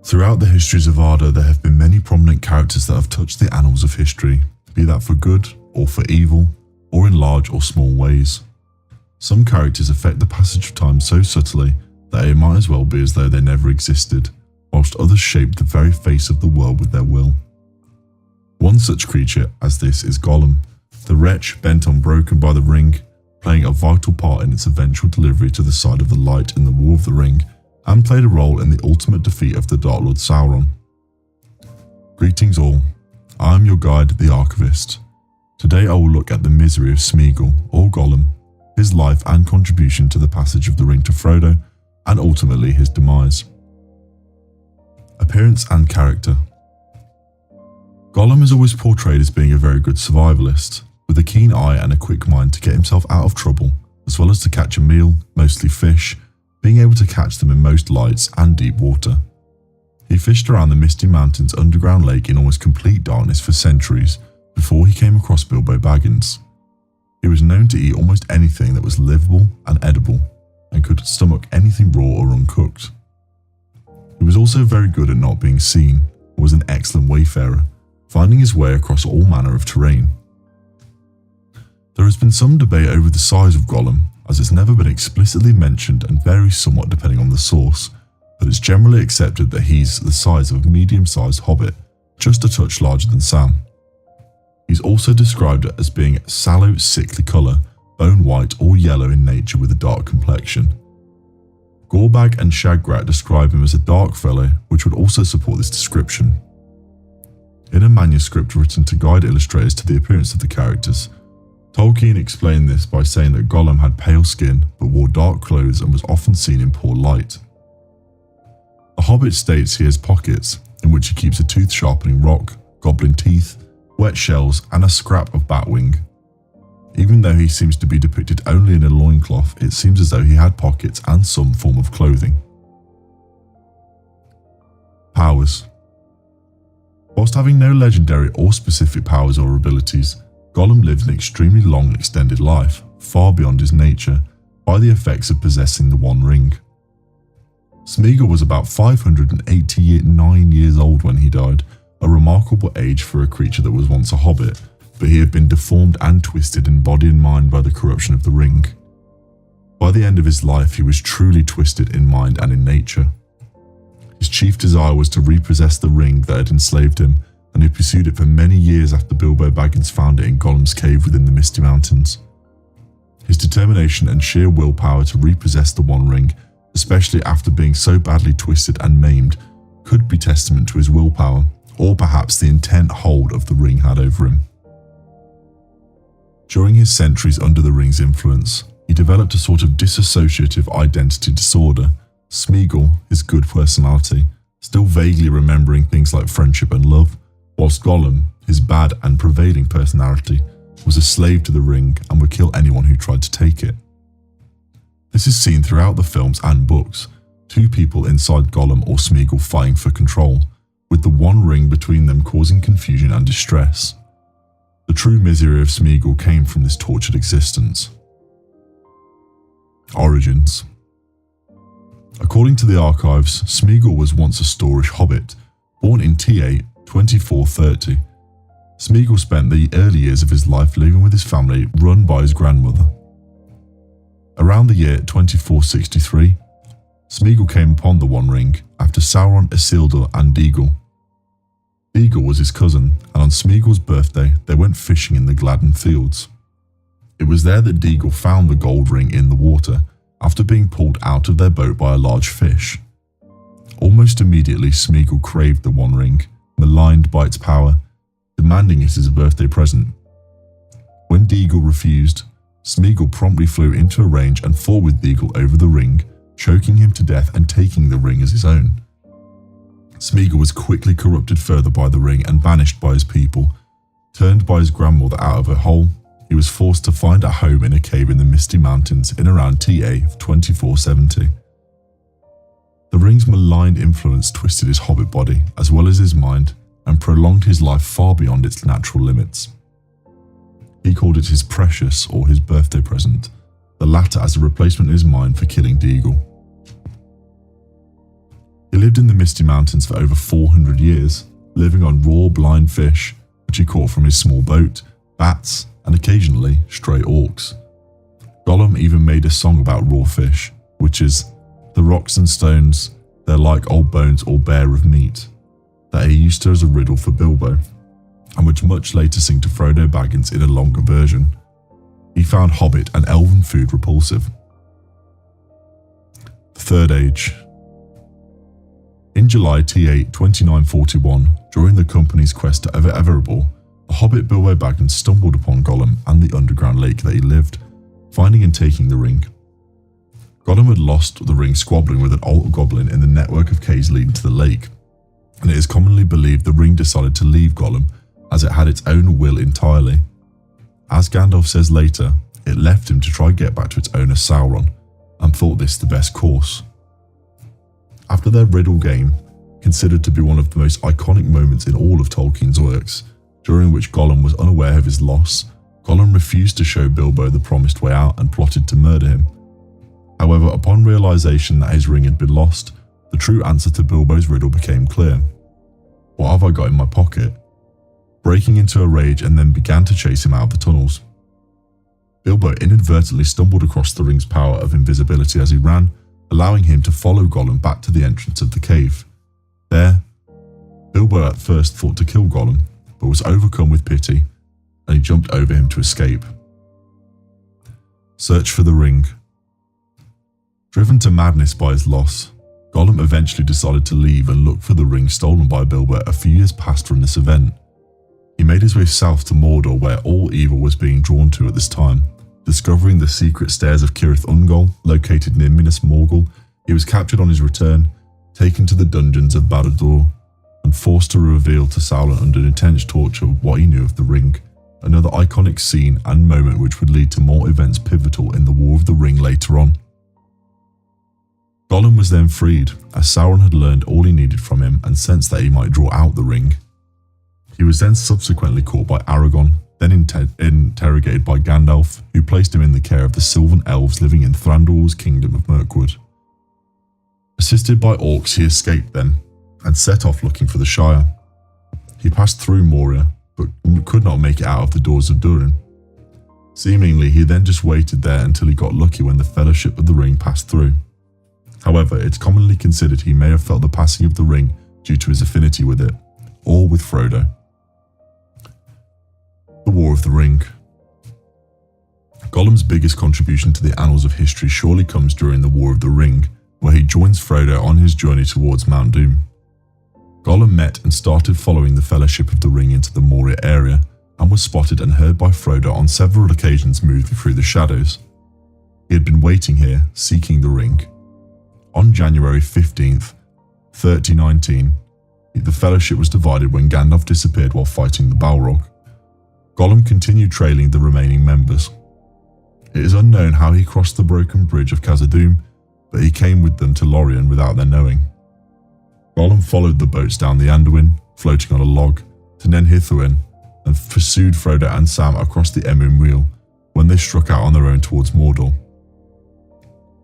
Throughout the histories of Arda, there have been many prominent characters that have touched the annals of history, be that for good or for evil, or in large or small ways. Some characters affect the passage of time so subtly that it might as well be as though they never existed, whilst others shape the very face of the world with their will. One such creature as this is Gollum, the wretch bent on broken by the ring, playing a vital part in its eventual delivery to the side of the light in the War of the Ring, and played a role in the ultimate defeat of the Dark Lord Sauron. Greetings all, I am your guide, the Archivist. Today I will look at the misery of Smeagol, or Gollum, his life and contribution to the passage of the ring to Frodo, and ultimately his demise. Appearance and character. Gollum is always portrayed as being a very good survivalist, with a keen eye and a quick mind to get himself out of trouble, as well as to catch a meal, mostly fish, being able to catch them in most lights and deep water. He fished around the Misty Mountains underground lake in almost complete darkness for centuries before he came across Bilbo Baggins. He was known to eat almost anything that was livable and edible, and could stomach anything raw or uncooked. He was also very good at not being seen, and was an excellent wayfarer, finding his way across all manner of terrain. There has been some debate over the size of Gollum, as it's never been explicitly mentioned and varies somewhat depending on the source, but it's generally accepted that he's the size of a medium-sized hobbit, just a touch larger than Sam. He's also described as being sallow, sickly colour, bone white or yellow in nature with a dark complexion. Gorbag and Shagrat describe him as a dark fellow, which would also support this description. In a manuscript written to guide illustrators to the appearance of the characters, Tolkien explained this by saying that Gollum had pale skin but wore dark clothes and was often seen in poor light. The Hobbit states he has pockets, in which he keeps a tooth-sharpening rock, goblin teeth, wet shells and a scrap of batwing. Even though he seems to be depicted only in a loincloth, it seems as though he had pockets and some form of clothing. Powers. Whilst having no legendary or specific powers or abilities, Gollum lived an extremely long extended life, far beyond his nature, by the effects of possessing the One Ring. Smeagol was about 589 years old when he died, a remarkable age for a creature that was once a hobbit, but he had been deformed and twisted in body and mind by the corruption of the ring. By the end of his life, he was truly twisted in mind and in nature. His chief desire was to repossess the ring that had enslaved him, and he pursued it for many years after Bilbo Baggins found it in Gollum's cave within the Misty Mountains. His determination and sheer willpower to repossess the One Ring, especially after being so badly twisted and maimed, could be testament to his willpower, or perhaps the intent hold of the ring had over him. During his centuries under the ring's influence, he developed a sort of dissociative identity disorder. Smeagol, his good personality, still vaguely remembering things like friendship and love, whilst Gollum, his bad and prevailing personality, was a slave to the ring and would kill anyone who tried to take it. This is seen throughout the films and books, two people inside Gollum or Smeagol fighting for control, with the One Ring between them causing confusion and distress. The true misery of Smeagol came from this tortured existence. Origins. According to the archives, Smeagol was once a Storish hobbit, born in TA 2430. Smeagol spent the early years of his life living with his family run by his grandmother. Around the year 2463, Smeagol came upon the One Ring after Sauron, Isildur and Deagol. Deagol was his cousin, and on Smeagol's birthday they went fishing in the Gladden Fields. It was there that Deagol found the gold ring in the water after being pulled out of their boat by a large fish. Almost immediately Smeagol craved the One Ring, maligned by its power, demanding it as a birthday present. When Deagol refused, Smeagol promptly flew into a range and fought with Deagol over the ring, choking him to death and taking the ring as his own. Smeagol was quickly corrupted further by the ring and banished by his people. Turned by his grandmother out of her hole, he was forced to find a home in a cave in the Misty Mountains in around TA 2470. The ring's malign influence twisted his hobbit body as well as his mind and prolonged his life far beyond its natural limits. He called it his precious or his birthday present, the latter as a replacement in his mind for killing Deagol. He lived in the Misty Mountains for over 400 years, living on raw blind fish, which he caught from his small boat, bats, and occasionally stray orcs. Gollum even made a song about raw fish, which is, "The rocks and stones, they're like old bones all bare of meat," that he used to as a riddle for Bilbo, and which much later sing to Frodo Baggins in a longer version. He found Hobbit and elven food repulsive. The Third Age. In July T8 2941, during the company's quest to Erebor, the Hobbit Bilbo Baggins stumbled upon Gollum and the underground lake that he lived, finding and taking the ring. Gollum had lost the ring squabbling with an old goblin in the network of caves leading to the lake, and it is commonly believed the ring decided to leave Gollum as it had its own will entirely. As Gandalf says later, it left him to try get back to its owner Sauron, and thought this the best course. After their riddle game, considered to be one of the most iconic moments in all of Tolkien's works, during which Gollum was unaware of his loss, Gollum refused to show Bilbo the promised way out and plotted to murder him. However, upon realization that his ring had been lost, the true answer to Bilbo's riddle became clear. "What have I got in my pocket?" Breaking into a rage and then began to chase him out of the tunnels. Bilbo inadvertently stumbled across the ring's power of invisibility as he ran, allowing him to follow Gollum back to the entrance of the cave. There, Bilbo at first thought to kill Gollum, but was overcome with pity, and he jumped over him to escape. Search for the ring. Driven to madness by his loss, Gollum eventually decided to leave and look for the ring stolen by Bilbo a few years past from this event. He made his way south to Mordor, where all evil was being drawn to at this time. Discovering the secret stairs of Cirith Ungol, located near Minas Morgul, he was captured on his return, taken to the dungeons of Barad-dûr, and forced to reveal to Sauron under intense torture what he knew of the ring, another iconic scene and moment which would lead to more events pivotal in the War of the Ring later on. Gollum was then freed, as Sauron had learned all he needed from him and sensed that he might draw out the ring. He was then subsequently caught by Aragorn, then interrogated by Gandalf, who placed him in the care of the Sylvan elves living in Thranduil's kingdom of Mirkwood. Assisted by orcs, he escaped then, and set off looking for the Shire. He passed through Moria, but could not make it out of the doors of Durin. Seemingly, he then just waited there until he got lucky when the Fellowship of the Ring passed through. However, it's commonly considered he may have felt the passing of the ring due to his affinity with it, or with Frodo. The War of the Ring. Gollum's biggest contribution to the annals of history surely comes during the War of the Ring, where he joins Frodo on his journey towards Mount Doom. Gollum met and started following the Fellowship of the Ring into the Moria area, and was spotted and heard by Frodo on several occasions moving through the shadows. He had been waiting here, seeking the ring. On January 15th, 3019, the Fellowship was divided when Gandalf disappeared while fighting the Balrog. Gollum continued trailing the remaining members. It is unknown how he crossed the broken bridge of Khazad-dûm, but he came with them to Lorien without their knowing. Gollum followed the boats down the Anduin, floating on a log, to Nen Hithuin, and pursued Frodo and Sam across the Emyn Muil when they struck out on their own towards Mordor.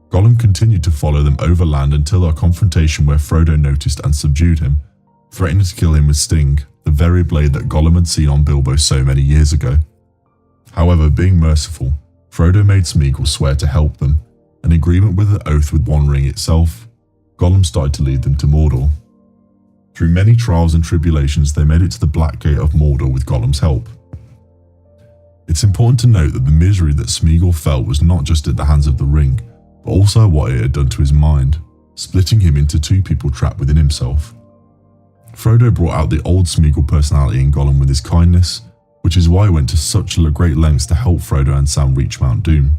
Gollum continued to follow them overland until a confrontation where Frodo noticed and subdued him, threatening to kill him with Sting, the very blade that Gollum had seen on Bilbo so many years ago. However, being merciful, Frodo made Smeagol swear to help them, in agreement with the oath with One Ring itself. Gollum started to lead them to Mordor. Through many trials and tribulations, they made it to the Black Gate of Mordor with Gollum's help. It's important to note that the misery that Smeagol felt was not just at the hands of the ring, but also what it had done to his mind, splitting him into two people trapped within himself. Frodo brought out the old Smeagol personality in Gollum with his kindness, which is why he went to such great lengths to help Frodo and Sam reach Mount Doom.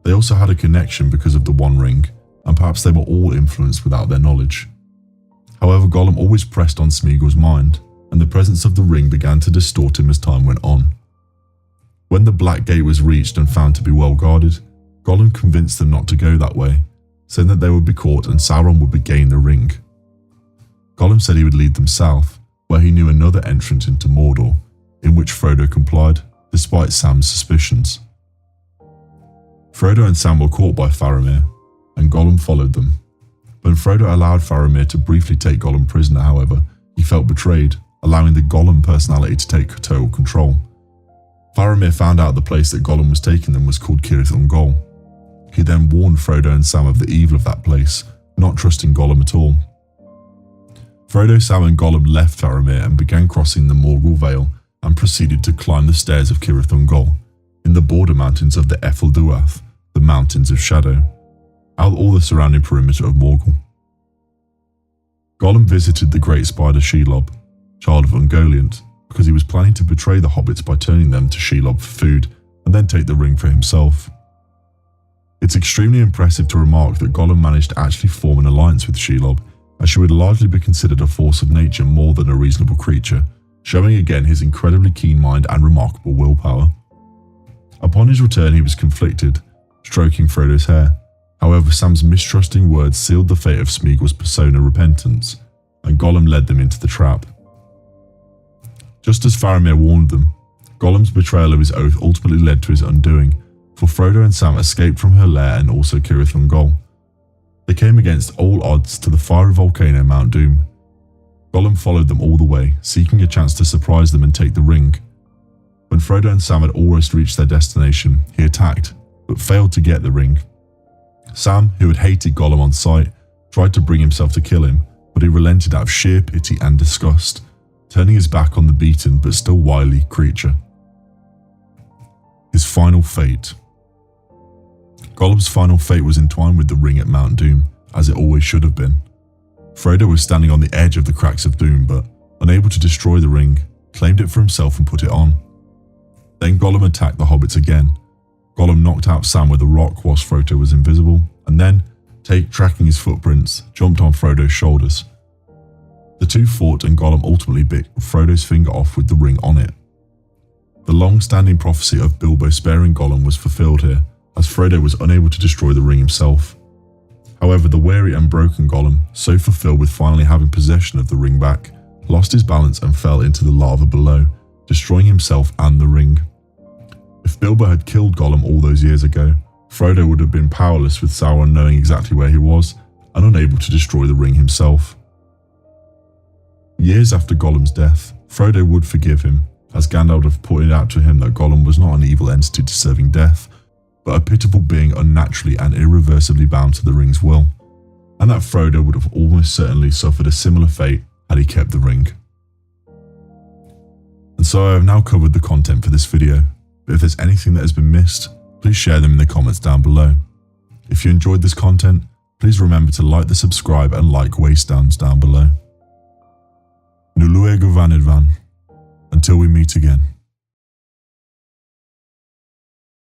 They also had a connection because of the One Ring, and perhaps they were all influenced without their knowledge. However, Gollum always pressed on Smeagol's mind, and the presence of the ring began to distort him as time went on. When the Black Gate was reached and found to be well guarded, Gollum convinced them not to go that way, saying that they would be caught and Sauron would regain the ring. Gollum said he would lead them south, where he knew another entrance into Mordor, in which Frodo complied, despite Sam's suspicions. Frodo and Sam were caught by Faramir, and Gollum followed them. When Frodo allowed Faramir to briefly take Gollum prisoner, however, he felt betrayed, allowing the Gollum personality to take total control. Faramir found out the place that Gollum was taking them was called Cirith Ungol. He then warned Frodo and Sam of the evil of that place, not trusting Gollum at all. Frodo, Sam and Gollum left Faramir and began crossing the Morgul Vale and proceeded to climb the stairs of Cirith Ungol, in the border mountains of the Efelduath, the Mountains of Shadow, out all the surrounding perimeter of Morgul. Gollum visited the great spider Shelob, child of Ungoliant, because he was planning to betray the hobbits by turning them to Shelob for food and then take the ring for himself. It's extremely impressive to remark that Gollum managed to actually form an alliance with Shelob, as she would largely be considered a force of nature more than a reasonable creature, showing again his incredibly keen mind and remarkable willpower. Upon his return he was conflicted, stroking Frodo's hair. However, Sam's mistrusting words sealed the fate of Smeagol's persona Repentance, and Gollum led them into the trap. Just as Faramir warned them, Gollum's betrayal of his oath ultimately led to his undoing, for Frodo and Sam escaped from her lair and also Cirith Ungol. They came against all odds to the fiery volcano Mount Doom. Gollum followed them all the way, seeking a chance to surprise them and take the ring. When Frodo and Sam had almost reached their destination, he attacked, but failed to get the ring. Sam, who had hated Gollum on sight, tried to bring himself to kill him, but he relented out of sheer pity and disgust, turning his back on the beaten but still wily creature. His final fate. Gollum's final fate was entwined with the ring at Mount Doom, as it always should have been. Frodo was standing on the edge of the cracks of Doom, but, unable to destroy the ring, claimed it for himself and put it on. Then Gollum attacked the hobbits again. Gollum knocked out Sam with a rock whilst Frodo was invisible, and then, tracking his footprints, jumped on Frodo's shoulders. The two fought and Gollum ultimately bit Frodo's finger off with the ring on it. The long-standing prophecy of Bilbo sparing Gollum was fulfilled here, as Frodo was unable to destroy the ring himself. However, the weary and broken Gollum, so fulfilled with finally having possession of the ring back, lost his balance and fell into the lava below, destroying himself and the ring. If Bilbo had killed Gollum all those years ago, Frodo would have been powerless with Sauron knowing exactly where he was and unable to destroy the ring himself. Years after Gollum's death, Frodo would forgive him, as Gandalf had pointed out to him that Gollum was not an evil entity deserving death, but a pitiful being unnaturally and irreversibly bound to the ring's will, and that Frodo would have almost certainly suffered a similar fate had he kept the ring. And so I have now covered the content for this video, but if there's anything that has been missed, please share them in the comments down below. If you enjoyed this content, please remember to like the subscribe and like Wastedowns down below. Nu luego vanidvan. Until we meet again.